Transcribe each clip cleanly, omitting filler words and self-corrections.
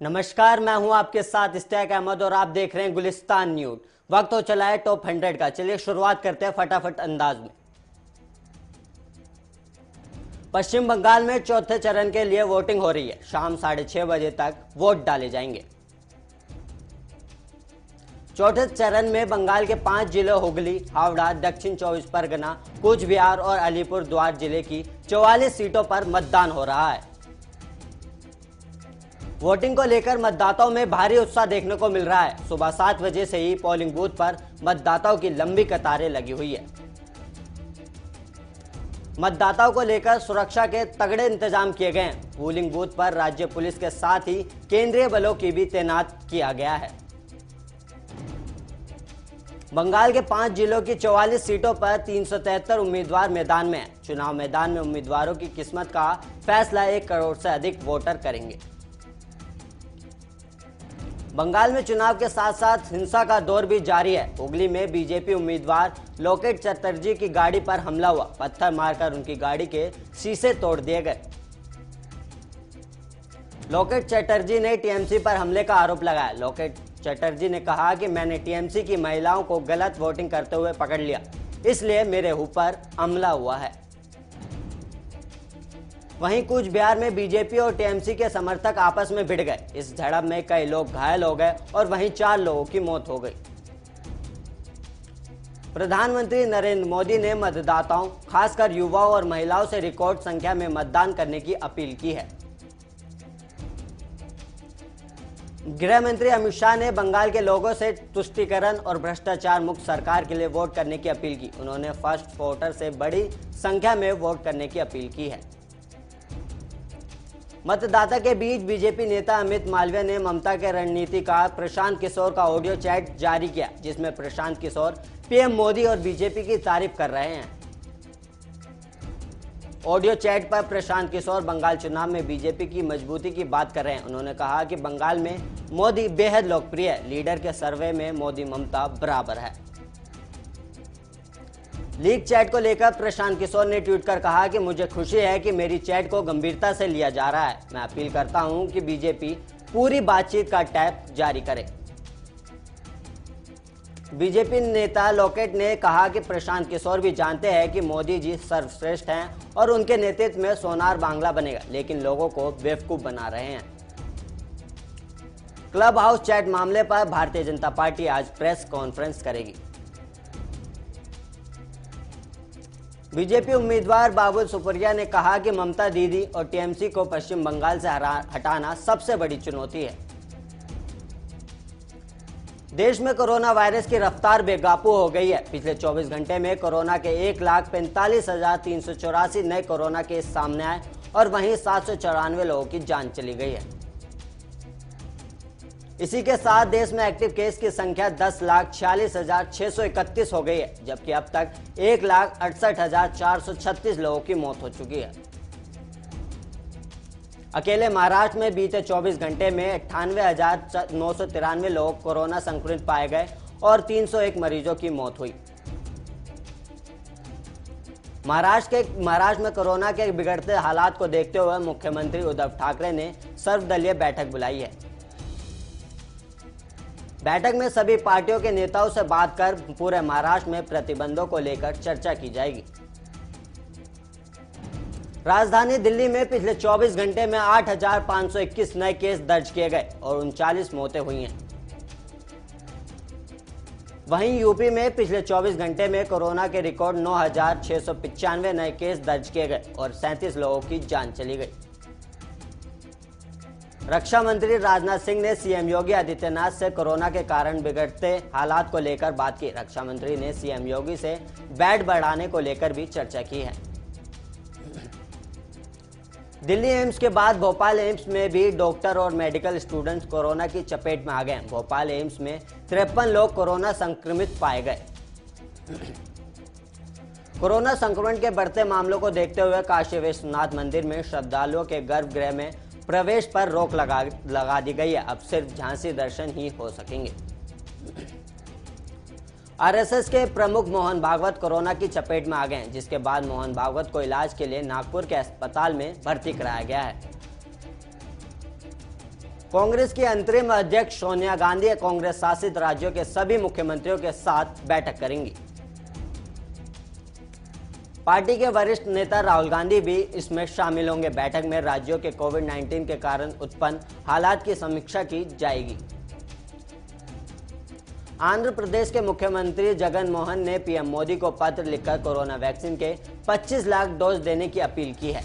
नमस्कार, मैं हूं आपके साथ इस्तेक अहमद और आप देख रहे हैं गुलिस्तान न्यूज। वक्त हो चला है टॉप 100 का। चलिए शुरुआत करते हैं फटाफट अंदाज में। पश्चिम बंगाल में चौथे चरण के लिए वोटिंग हो रही है। शाम 6:30 बजे तक वोट डाले जाएंगे। चौथे चरण में बंगाल के 5 जिलों हुगली, हावड़ा, दक्षिण 24 परगना, कूच बिहार और अलीपुर द्वार जिले की 44 सीटों पर मतदान हो रहा है। वोटिंग को लेकर मतदाताओं में भारी उत्साह देखने को मिल रहा है। सुबह 7 बजे से ही पोलिंग बूथ पर मतदाताओं की लंबी कतारें लगी हुई है। मतदाताओं को लेकर सुरक्षा के तगड़े इंतजाम किए गए हैं। पोलिंग बूथ पर राज्य पुलिस के साथ ही केंद्रीय बलों की भी तैनात किया गया है। बंगाल के 5 जिलों की 44 सीटों पर 373 उम्मीदवार मैदान में हैं। चुनाव मैदान में उम्मीदवारों की किस्मत का फैसला 1 करोड़ से अधिक वोटर करेंगे। बंगाल में चुनाव के साथ साथ हिंसा का दौर भी जारी है। हुगली में बीजेपी उम्मीदवार लोकेट चटर्जी की गाड़ी पर हमला हुआ। पत्थर मारकर उनकी गाड़ी के शीशे तोड़ दिए गए। लोकेट चटर्जी ने टीएमसी पर हमले का आरोप लगाया। लोकेट चटर्जी ने कहा कि मैंने टीएमसी की महिलाओं को गलत वोटिंग करते हुए पकड़ लिया, इसलिए मेरे ऊपर हमला हुआ है। वहीं कूच बिहार में बीजेपी और टीएमसी के समर्थक आपस में भिड़ गए। इस झड़प में कई लोग घायल हो गए और वहीं 4 लोगों की मौत हो गई। प्रधानमंत्री नरेंद्र मोदी ने मतदाताओं, खासकर युवाओं और महिलाओं से रिकॉर्ड संख्या में मतदान करने की अपील की है। गृह मंत्री अमित शाह ने बंगाल के लोगों से तुष्टीकरण और भ्रष्टाचार मुक्त सरकार के लिए वोट करने की अपील की। उन्होंने फर्स्ट वोटर से बड़ी संख्या में वोट करने की अपील की है। मतदाता के बीच बीजेपी नेता अमित मालवीय ने ममता के रणनीतिकार प्रशांत किशोर का ऑडियो चैट जारी किया, जिसमें प्रशांत किशोर पीएम मोदी और बीजेपी की तारीफ कर रहे हैं। ऑडियो चैट पर प्रशांत किशोर बंगाल चुनाव में बीजेपी की मजबूती की बात कर रहे हैं। उन्होंने कहा कि बंगाल में मोदी बेहद लोकप्रिय है। लीडर के सर्वे में मोदी ममता बराबर है। लीक चैट को लेकर प्रशांत किशोर ने ट्वीट कर कहा कि मुझे खुशी है कि मेरी चैट को गंभीरता से लिया जा रहा है। मैं अपील करता हूं कि बीजेपी पूरी बातचीत का टैप जारी करे। बीजेपी नेता लोकेट ने कहा कि प्रशांत किशोर भी जानते हैं कि मोदी जी सर्वश्रेष्ठ हैं और उनके नेतृत्व में सोनार बांग्ला बनेगा, लेकिन लोगों को बेवकूफ बना रहे हैं। क्लब हाउस चैट मामले पर भारतीय जनता पार्टी आज प्रेस कॉन्फ्रेंस करेगी। बीजेपी उम्मीदवार बाबुल सुप्रिया ने कहा कि ममता दीदी और टीएमसी को पश्चिम बंगाल से हटाना सबसे बड़ी चुनौती है। देश में कोरोना वायरस की रफ्तार बेकाबू हो गई है। पिछले 24 घंटे में कोरोना के 1,45,384 नए कोरोना केस सामने आए और वहीं 794 लोगों की जान चली गई है। इसी के साथ देश में एक्टिव केस की संख्या 10,46,631 हो गई है, जबकि अब तक 1,68,436 लोगों की मौत हो चुकी है। अकेले महाराष्ट्र में बीते 24 घंटे में 98,993 लोग कोरोना संक्रमित पाए गए और 301 मरीजों की मौत हुई। महाराष्ट्र में कोरोना के बिगड़ते हालात को देखते हुए मुख्यमंत्री उद्धव ठाकरे ने सर्वदलीय बैठक बुलाई है। बैठक में सभी पार्टियों के नेताओं से बात कर पूरे महाराष्ट्र में प्रतिबंधों को लेकर चर्चा की जाएगी। राजधानी दिल्ली में पिछले 24 घंटे में 8,521 नए केस दर्ज किए गए और 39 मौतें हुई हैं। वहीं यूपी में पिछले 24 घंटे में कोरोना के रिकॉर्ड 9,695 नए केस दर्ज किए गए और 37 लोगों की जान चली गई। रक्षा मंत्री राजनाथ सिंह ने सीएम योगी आदित्यनाथ से कोरोना के कारण बिगड़ते हालात को लेकर बात की। रक्षा मंत्री ने सीएम योगी से बेड बढ़ाने को लेकर भी चर्चा की है। दिल्ली एम्स के बाद भोपाल एम्स में भी डॉक्टर और मेडिकल स्टूडेंट्स कोरोना की चपेट में आ गए। भोपाल एम्स में 53 लोग कोरोना संक्रमित पाए गए। कोरोना संक्रमण के बढ़ते मामलों को देखते हुए काशी विश्वनाथ मंदिर में श्रद्धालुओं के गर्भगृह में प्रवेश पर रोक लगा दी गई है। अब सिर्फ झांसी दर्शन ही हो सकेंगे। आरएसएस के प्रमुख मोहन भागवत कोरोना की चपेट में आ गए हैं, जिसके बाद मोहन भागवत को इलाज के लिए नागपुर के अस्पताल में भर्ती कराया गया है। कांग्रेस की अंतरिम अध्यक्ष सोनिया गांधी कांग्रेस शासित राज्यों के सभी मुख्यमंत्रियों के साथ बैठक करेंगी। पार्टी के वरिष्ठ नेता राहुल गांधी भी इसमें शामिल होंगे। बैठक में राज्यों के कोविड-19 के कारण उत्पन्न हालात की समीक्षा की जाएगी। आंध्र प्रदेश के मुख्यमंत्री जगन मोहन ने पीएम मोदी को पत्र लिखकर कोरोना वैक्सीन के 25 लाख डोज देने की अपील की है।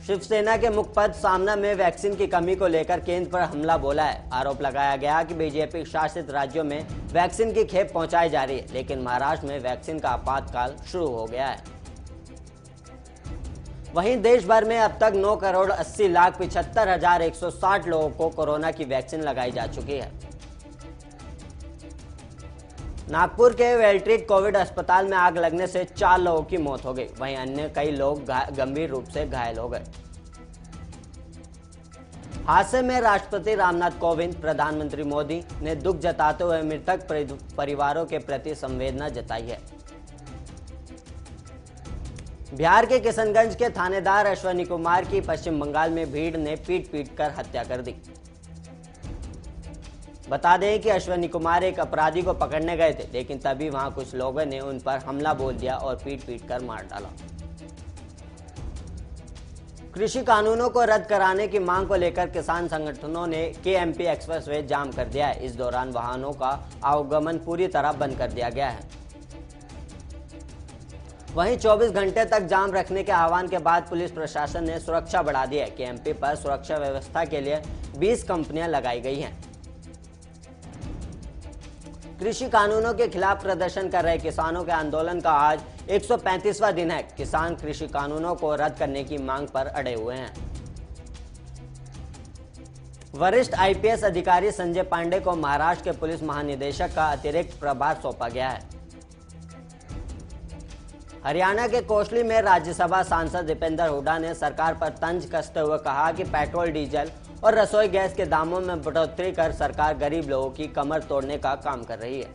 शिवसेना के मुखपत्र सामना में वैक्सीन की कमी को लेकर केंद्र पर हमला बोला है। आरोप लगाया गया कि बीजेपी शासित राज्यों में वैक्सीन की खेप पहुंचाई जा रही है, लेकिन महाराष्ट्र में वैक्सीन का आपातकाल शुरू हो गया है। वहीं देश भर में अब तक 9,80,75,160 लोगों को कोरोना की वैक्सीन लगाई जा चुकी है। नागपुर के वेलट्रीट कोविड अस्पताल में आग लगने से 4 लोगों की मौत हो गई। वहीं अन्य कई लोग गंभीर रूप से घायल हो गए। हादसे में राष्ट्रपति रामनाथ कोविंद, प्रधानमंत्री मोदी ने दुख जताते हुए मृतक परिवारों के प्रति संवेदना जताई है। बिहार के किशनगंज के थानेदार अश्वनी कुमार की पश्चिम बंगाल में भीड़ ने पीट कर हत्या कर दी। बता दें कि अश्वनी कुमार एक अपराधी को पकड़ने गए थे, लेकिन तभी वहां कुछ लोगों ने उन पर हमला बोल दिया और पीट कर मार डाला। कृषि कानूनों को रद्द कराने की मांग को लेकर किसान संगठनों ने केएमपी एक्सप्रेसवे जाम कर दिया है। इस दौरान वाहनों का आवागमन पूरी तरह बंद कर दिया गया है। वहीं 24 घंटे तक जाम रखने के आह्वान के बाद पुलिस प्रशासन ने सुरक्षा बढ़ा दी है। केएमपी पर सुरक्षा व्यवस्था के लिए 20 कंपनियां लगाई गई हैं। कृषि कानूनों के खिलाफ प्रदर्शन कर रहे किसानों के आंदोलन का आज 135वां दिन है। किसान कृषि कानूनों को रद्द करने की मांग पर अड़े हुए हैं। वरिष्ठ आईपीएस अधिकारी संजय पांडे को महाराष्ट्र के पुलिस महानिदेशक का अतिरिक्त प्रभार सौंपा गया है। हरियाणा के कोसली में राज्यसभा सांसद दीपेंद्र हुड्डा ने सरकार पर तंज कसते हुए कहा कि पेट्रोल, डीजल और रसोई गैस के दामों में बढ़ोतरी कर सरकार गरीब लोगों की कमर तोड़ने का काम कर रही है।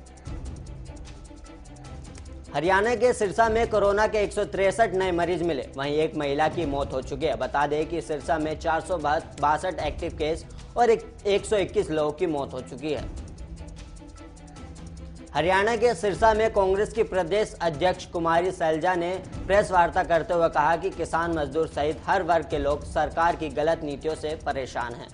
हरियाणा के सिरसा में कोरोना के 163 नए मरीज मिले। वहीं एक महिला की मौत हो चुकी है। बता दें कि सिरसा में 462 एक्टिव केस और 121 लोगों की मौत हो चुकी है। हरियाणा के सिरसा में कांग्रेस की प्रदेश अध्यक्ष कुमारी सैलजा ने प्रेस वार्ता करते हुए कहा कि किसान, मजदूर सहित हर वर्ग के लोग सरकार की गलत नीतियों से परेशान हैं।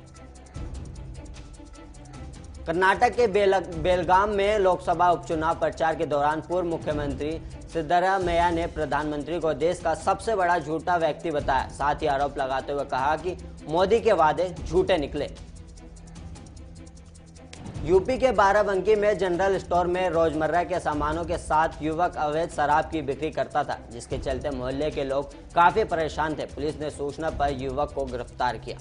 कर्नाटक के बेलगाम में लोकसभा उपचुनाव प्रचार के दौरान पूर्व मुख्यमंत्री सिद्धरामैया ने प्रधानमंत्री को देश का सबसे बड़ा झूठा व्यक्ति बताया। साथ ही आरोप लगाते हुए कहा कि मोदी के वादे झूठे निकले। यूपी के बाराबंकी में जनरल स्टोर में रोजमर्रा के सामानों के साथ युवक अवैध शराब की बिक्री करता था, जिसके चलते मोहल्ले के लोग काफी परेशान थे। पुलिस ने सूचना पर युवक को गिरफ्तार किया।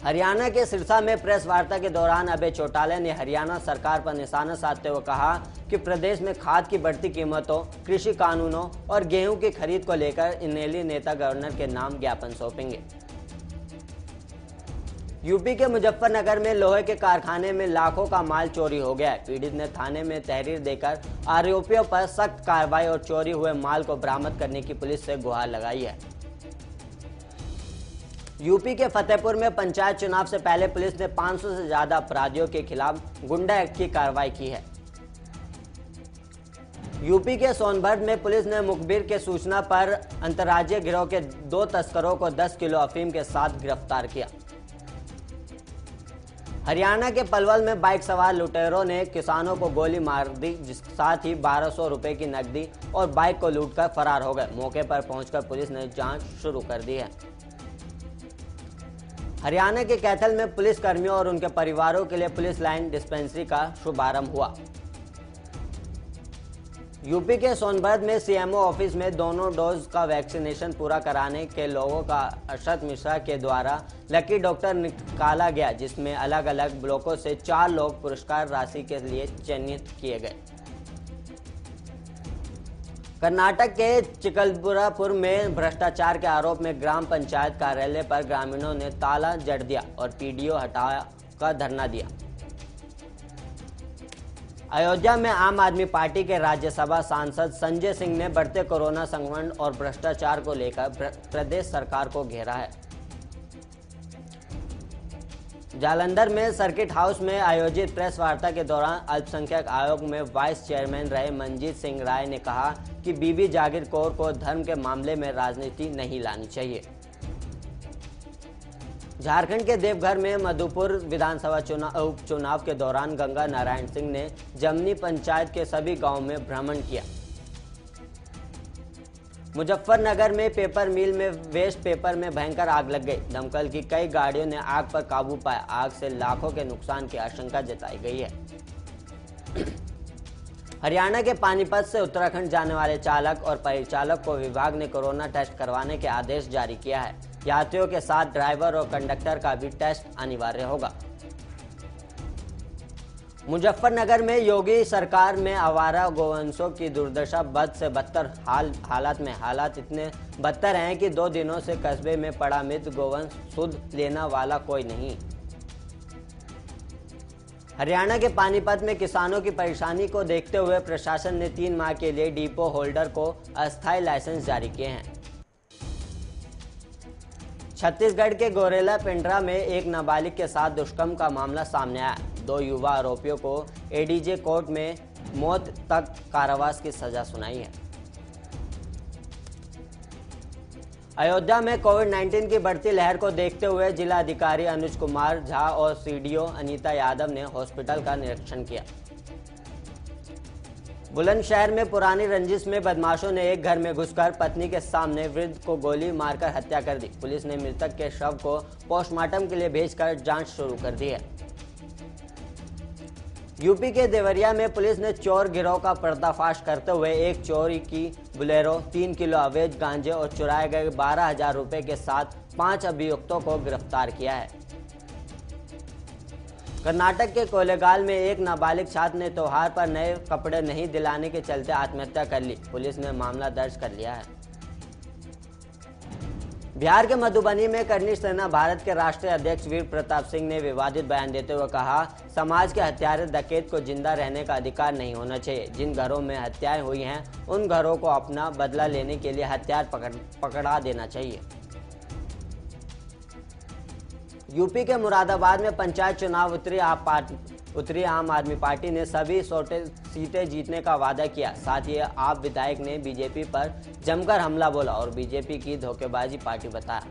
हरियाणा के सिरसा में प्रेस वार्ता के दौरान अभय चौटाला ने हरियाणा सरकार पर निशाना साधते हुए कहा कि प्रदेश में खाद की बढ़ती कीमतों, कृषि कानूनों और गेहूं की खरीद को लेकर इनेली नेता गवर्नर के नाम ज्ञापन सौंपेंगे। यूपी के मुजफ्फरनगर में लोहे के कारखाने में लाखों का माल चोरी हो गया है। पीड़ित ने थाने में तहरीर देकर आरोपियों पर सख्त कार्रवाई और चोरी हुए माल को बरामद करने की पुलिस से गुहार लगाई है। यूपी के फतेहपुर में पंचायत चुनाव से पहले पुलिस ने 500 से ज्यादा अपराधियों के खिलाफ गुंडा एक्ट की कार्रवाई की है। यूपी के सोनभद्र में पुलिस ने मुखबिर के सूचना पर अंतर्राज्यीय गिरोह के 2 तस्करों को 10 किलो अफीम के साथ गिरफ्तार किया। हरियाणा के पलवल में बाइक सवार लुटेरों ने किसानों को गोली मार दी, जिसके साथ ही 1200 रुपए की नकदी और बाइक को लूटकर फरार हो गए। मौके पर पहुंचकर पुलिस ने जांच शुरू कर दी है। हरियाणा के कैथल में पुलिस कर्मियों और उनके परिवारों के लिए पुलिस लाइन डिस्पेंसरी का शुभारंभ हुआ। यूपी के सोनभद्र में सीएमओ ऑफिस में दोनों डोज का वैक्सीनेशन पूरा कराने के लोगों का अरशद मिश्रा के द्वारा लकी डॉक्टर निकाला गया, जिसमें अलग अलग ब्लॉकों से 4 लोग पुरस्कार राशि के लिए चयनित किए गए। कर्नाटक के चिकलबुरापुर में भ्रष्टाचार के आरोप में ग्राम पंचायत कार्यालय पर ग्रामीणों ने ताला जड़ दिया और पीडीओ हटाया का धरना दिया। अयोध्या में आम आदमी पार्टी के राज्यसभा सांसद संजय सिंह ने बढ़ते कोरोना संक्रमण और भ्रष्टाचार को लेकर प्रदेश सरकार को घेरा है। जालंधर में सर्किट हाउस में आयोजित प्रेस वार्ता के दौरान अल्पसंख्यक आयोग में वाइस चेयरमैन रहे मंजीत सिंह राय ने कहा कि बीबी जागीर कौर को धर्म के मामले में राजनीति नहीं लानी चाहिए। झारखंड के देवघर में मधुपुर विधानसभा उपचुनाव के दौरान गंगा नारायण सिंह ने जमनी पंचायत के सभी गांवों में भ्रमण किया। मुजफ्फरनगर में पेपर मिल में वेस्ट पेपर में भयंकर आग लग गई। दमकल की कई गाड़ियों ने आग पर काबू पाया। आग से लाखों के नुकसान की आशंका जताई गई है। हरियाणा के पानीपत से उत्तराखंड जाने वाले चालक और परिचालक को विभाग ने कोरोना टेस्ट करवाने के आदेश जारी किया है। यात्रियों के साथ ड्राइवर और कंडक्टर का भी टेस्ट अनिवार्य होगा। मुजफ्फरनगर में योगी सरकार में आवारा गोवंशों की दुर्दशा बद से बदतर हालात इतने बदतर हैं कि 2 दिनों से कस्बे में पड़ा मृत गोवंश सुध लेना वाला कोई नहीं। हरियाणा के पानीपत में किसानों की परेशानी को देखते हुए प्रशासन ने 3 माह के लिए डिपो होल्डर को अस्थायी लाइसेंस जारी किए हैं। छत्तीसगढ़ के गोरेला पिंडरा में एक नाबालिग के साथ दुष्कर्म का मामला सामने आया। 2 युवा आरोपियों को एडीजे कोर्ट में मौत तक कारावास की सजा सुनाई है। अयोध्या में कोविड-19 की बढ़ती लहर को देखते हुए जिला अधिकारी अनुज कुमार झा और सीडीओ अनीता यादव ने हॉस्पिटल का निरीक्षण किया। बुलंदशहर में पुरानी रंजिश में बदमाशों ने एक घर में घुसकर पत्नी के सामने वृद्ध को गोली मारकर हत्या कर दी। पुलिस ने मृतक के शव को पोस्टमार्टम के लिए भेजकर जांच शुरू कर दी है। यूपी के देवरिया में पुलिस ने चोर गिरोह का पर्दाफाश करते हुए एक चोरी की बुलेरो, 3 किलो अवैध गांजे और चुराए गए 12,000 रुपए के साथ 5 अभियुक्तों को गिरफ्तार किया है। कर्नाटक के कोलेगाल में एक नाबालिग छात्र ने त्योहार पर नए कपड़े नहीं दिलाने के चलते आत्महत्या कर ली। पुलिस ने मामला दर्ज कर लिया है। बिहार के मधुबनी में करनी सेना भारत के राष्ट्रीय अध्यक्ष वीर प्रताप सिंह ने विवादित बयान देते हुए कहा, समाज के हत्यारे डकैत को जिंदा रहने का अधिकार नहीं होना चाहिए। जिन घरों में हत्याएं हुई हैं उन घरों को अपना बदला लेने के लिए हथियार पकड़ा देना चाहिए। यूपी के मुरादाबाद में पंचायत चुनाव उतरी आम आदमी पार्टी ने सभी सीटें जीतने का वादा किया। साथ ही आप विधायक ने बीजेपी पर जमकर हमला बोला और बीजेपी की धोखेबाजी पार्टी बताया।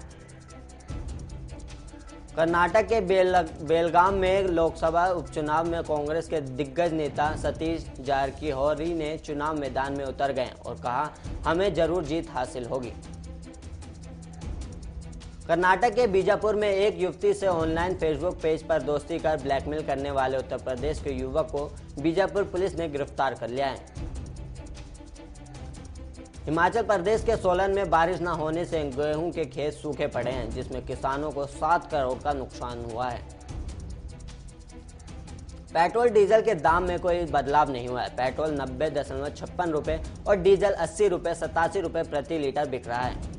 कर्नाटक के बेलगाम में लोकसभा उपचुनाव में कांग्रेस के दिग्गज नेता सतीश जारकिहोली ने चुनाव मैदान में उतर गए और कहा, हमें जरूर जीत हासिल होगी। कर्नाटक के बीजापुर में एक युवती से ऑनलाइन फेसबुक पेज पर दोस्ती कर ब्लैकमेल करने वाले उत्तर प्रदेश के युवक को बीजापुर पुलिस ने गिरफ्तार कर लिया है। हिमाचल प्रदेश के सोलन में बारिश न होने से गेहूं के खेत सूखे पड़े हैं, जिसमें किसानों को 7 करोड़ का नुकसान हुआ है। पेट्रोल डीजल के दाम में कोई बदलाव नहीं हुआ है। पेट्रोल 90.56 रुपये और डीजल 80 रुपये 87 रुपये प्रति लीटर बिक रहा है।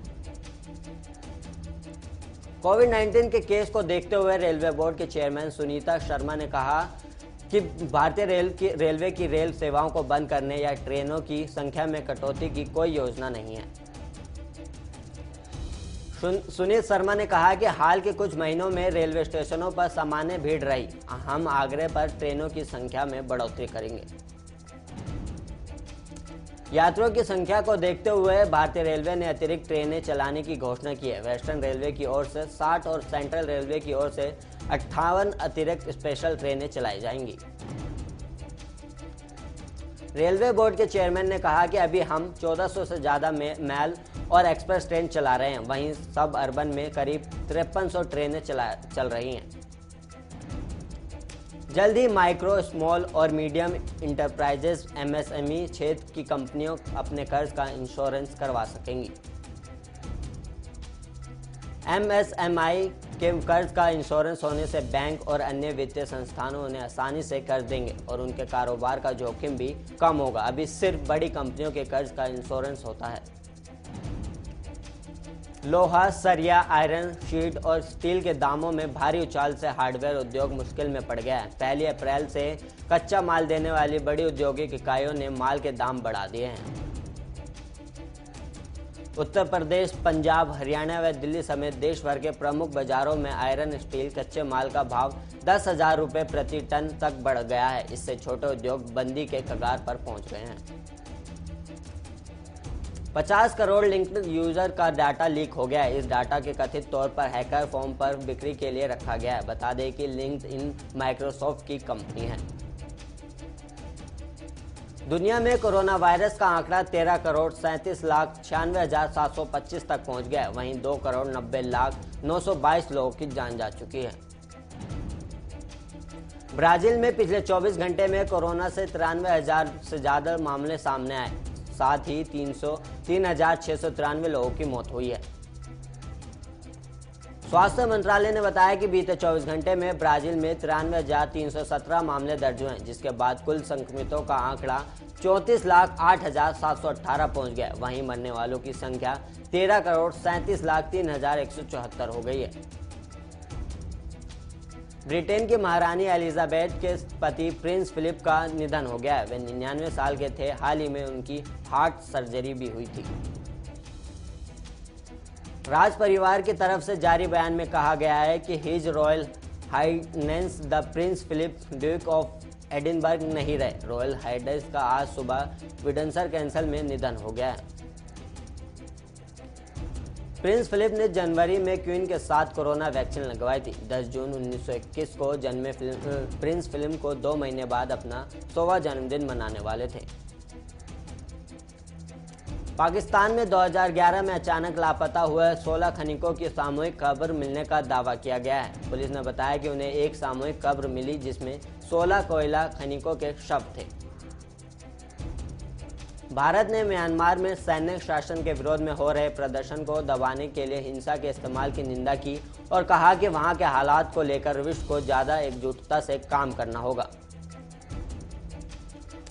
कोविड-19 के केस को देखते हुए रेलवे बोर्ड के चेयरमैन सुनीता शर्मा ने कहा कि भारतीय रेलवे की रेल सेवाओं को बंद करने या ट्रेनों की संख्या में कटौती की कोई योजना नहीं है। सुनीत शर्मा ने कहा कि हाल के कुछ महीनों में रेलवे स्टेशनों पर सामान्य भीड़ रही। हम आग्रह पर ट्रेनों की संख्या में बढ़ोतरी करेंगे। यात्रियों की संख्या को देखते हुए भारतीय रेलवे ने अतिरिक्त ट्रेनें चलाने की घोषणा की है। वेस्टर्न रेलवे की ओर से 60 और सेंट्रल रेलवे की ओर से 58 अतिरिक्त स्पेशल ट्रेनें चलाई जाएंगी। रेलवे बोर्ड के चेयरमैन ने कहा कि अभी हम 1400 से ज्यादा मेल और एक्सप्रेस ट्रेन चला रहे हैं। वहीं सब अर्बन में करीब 5300 ट्रेनें चल रही हैं। जल्द ही माइक्रो, स्मॉल और मीडियम इंटरप्राइजेज MSME क्षेत्र की कंपनियों अपने कर्ज का इंश्योरेंस करवा सकेंगी। MSMI के कर्ज का इंश्योरेंस होने से बैंक और अन्य वित्तीय संस्थानों उन्हें आसानी से कर्ज देंगे और उनके कारोबार का जोखिम भी कम होगा। अभी सिर्फ बड़ी कंपनियों के कर्ज का इंश्योरेंस होता है। लोहा, सरिया, आयरन, शीट और स्टील के दामों में भारी उछाल से हार्डवेयर उद्योग मुश्किल में पड़ गया है। 1 अप्रैल से कच्चा माल देने वाली बड़ी औद्योगिक इकाइयों ने माल के दाम बढ़ा दिए हैं। उत्तर प्रदेश, पंजाब, हरियाणा व दिल्ली समेत देश भर के प्रमुख बाजारों में आयरन स्टील कच्चे माल का भाव 10,000 रुपये प्रति टन तक बढ़ गया है। इससे छोटे उद्योग बंदी के कगार पर पहुंच गए हैं। 50 करोड़ लिंक्ड यूजर का डाटा लीक हो गया है। इस डाटा के कथित तौर पर हैकर फॉर्म पर बिक्री के लिए रखा गया है। बता दें कि लिंक्डइन माइक्रोसॉफ्ट की कंपनी है। दुनिया में कोरोना वायरस का आंकड़ा 13,37,96,725 तक पहुंच गया है। वहीं 2,90,90,922 लोगों की जान जा चुकी है। ब्राजील में पिछले 24 घंटे में कोरोना से 93,000 से ज्यादा मामले सामने आए। साथ ही 3,693 लोगों की मौत हुई है। स्वास्थ्य मंत्रालय ने बताया कि बीते 24 घंटे में ब्राजील में 93,317 मामले दर्ज हुए, जिसके बाद कुल संक्रमितों का आंकड़ा 34,08,718 पहुंच गया। वहीं मरने वालों की संख्या 13,37,03,174 हो गई है। ब्रिटेन की महारानी एलिजाबेथ के पति प्रिंस फिलिप का निधन हो गया है। वे 99 साल के थे। हाल ही में उनकी हार्ट सर्जरी भी हुई थी। राज परिवार की तरफ से जारी बयान में कहा गया है कि his Royal Highness the Prince Philip Duke of Edinburgh नहीं रहे। रॉयल हाइनेस का आज सुबह विंडसर कैसल में निधन हो गया है। प्रिंस फिलिप ने जनवरी में क्वीन के साथ कोरोना वैक्सीन लगवाई थी। 10 जून 1921 को जन्मे प्रिंस फिलिप को 2 महीने बाद अपना 100वां जन्मदिन मनाने वाले थे। पाकिस्तान में 2011 में अचानक लापता हुए 16 खनिकों की सामूहिक कब्र मिलने का दावा किया गया है। पुलिस ने बताया कि उन्हें एक सामूहिक कब्र मिली जिसमें 16 कोयला खनिकों के शव थे। भारत ने म्यांमार में सैन्य शासन के विरोध में हो रहे प्रदर्शन को दबाने के लिए हिंसा के इस्तेमाल की निंदा की और कहा कि वहां के हालात को लेकर विश्व को ज्यादा एकजुटता से काम करना होगा।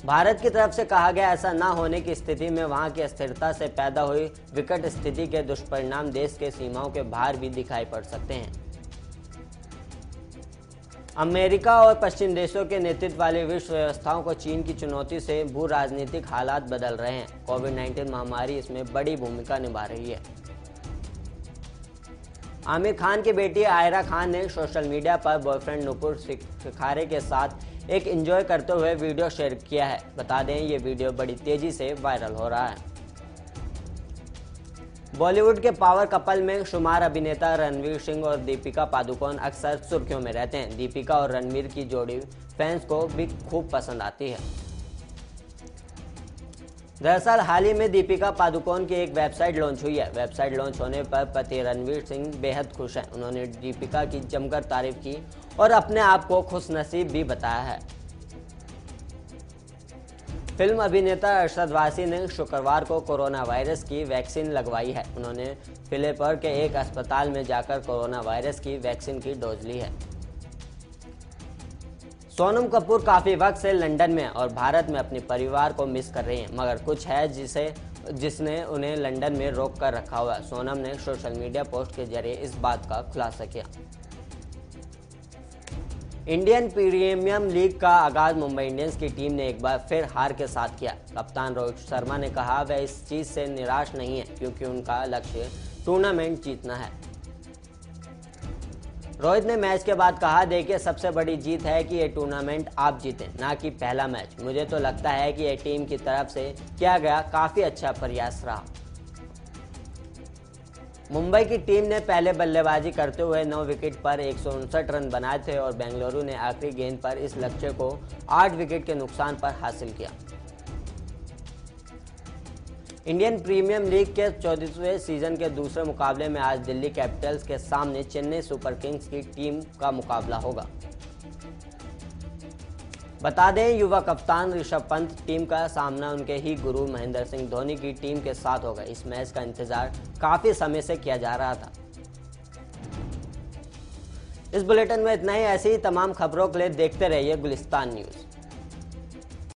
भारत की तरफ से कहा गया ऐसा न होने की स्थिति में वहां की अस्थिरता से पैदा हुई विकट स्थिति के दुष्परिणाम देश के सीमाओं के बाहर भी दिखाई पड़ सकते हैं। अमेरिका और पश्चिम देशों के नेतृत्व वाली विश्व व्यवस्थाओं को चीन की चुनौती से भू राजनीतिक हालात बदल रहे हैं। कोविड-19 महामारी इसमें बड़ी भूमिका निभा रही है। आमिर खान की बेटी आयरा खान ने सोशल मीडिया पर बॉयफ्रेंड नुपुर सिखारे के साथ एक एंजॉय करते हुए वीडियो शेयर किया है। बता दें ये वीडियो बड़ी तेजी से वायरल हो रहा है। बॉलीवुड के पावर कपल में शुमार अभिनेता रणवीर सिंह और दीपिका पादुकोण अक्सर सुर्खियों में रहते हैं। दीपिका और रणवीर की जोड़ी फैंस को भी खूब पसंद आती है। दरअसल हाल ही में दीपिका पादुकोण की एक वेबसाइट लॉन्च हुई है। वेबसाइट लॉन्च होने पर पति रणवीर सिंह बेहद खुश हैं। उन्होंने दीपिका की जमकर तारीफ की और अपने आप को खुशनसीब भी बताया है। फिल्म अभिनेता अरशद वारसी ने शुक्रवार को कोरोना वायरस की वैक्सीन लगवाई है। उन्होंने फिलिपर के एक अस्पताल में जाकर कोरोना वायरस की वैक्सीन की डोज ली है। सोनम कपूर काफी वक्त से लंदन में और भारत में अपने परिवार को मिस कर रही हैं, मगर कुछ है जिसने उन्हें लंदन में रोक कर रखा हुआ। सोनम ने सोशल मीडिया पोस्ट के जरिए इस बात का खुलासा किया। इंडियन प्रीमियर लीग का आगाज मुंबई इंडियंस की टीम ने एक बार फिर हार के साथ किया। कप्तान रोहित शर्मा ने कहा वह इस चीज से निराश नहीं है क्योंकि उनका लक्ष्य टूर्नामेंट जीतना है। रोहित ने मैच के बाद कहा, देखिए सबसे बड़ी जीत है कि ये टूर्नामेंट आप जीतें, ना कि पहला मैच। मुझे तो लगता है कि ये टीम की तरफ से किया गया काफी अच्छा प्रयास रहा। मुंबई की टीम ने पहले बल्लेबाजी करते हुए 9 विकेट पर 159 रन बनाए थे और बेंगलुरु ने आखिरी गेंद पर इस लक्ष्य को 8 विकेट के नुकसान पर हासिल किया। इंडियन प्रीमियर लीग के 34वें सीजन के दूसरे मुकाबले में आज दिल्ली कैपिटल्स के सामने चेन्नई सुपर किंग्स की टीम का मुकाबला होगा। बता दें युवा कप्तान ऋषभ पंत टीम का सामना उनके ही गुरु महेंद्र सिंह धोनी की टीम के साथ होगा। इस मैच का इंतजार काफी समय से किया जा रहा था। इस बुलेटिन में इतना ही। ऐसी ही तमाम खबरों के लिए देखते रहिए गुलिस्तान न्यूज।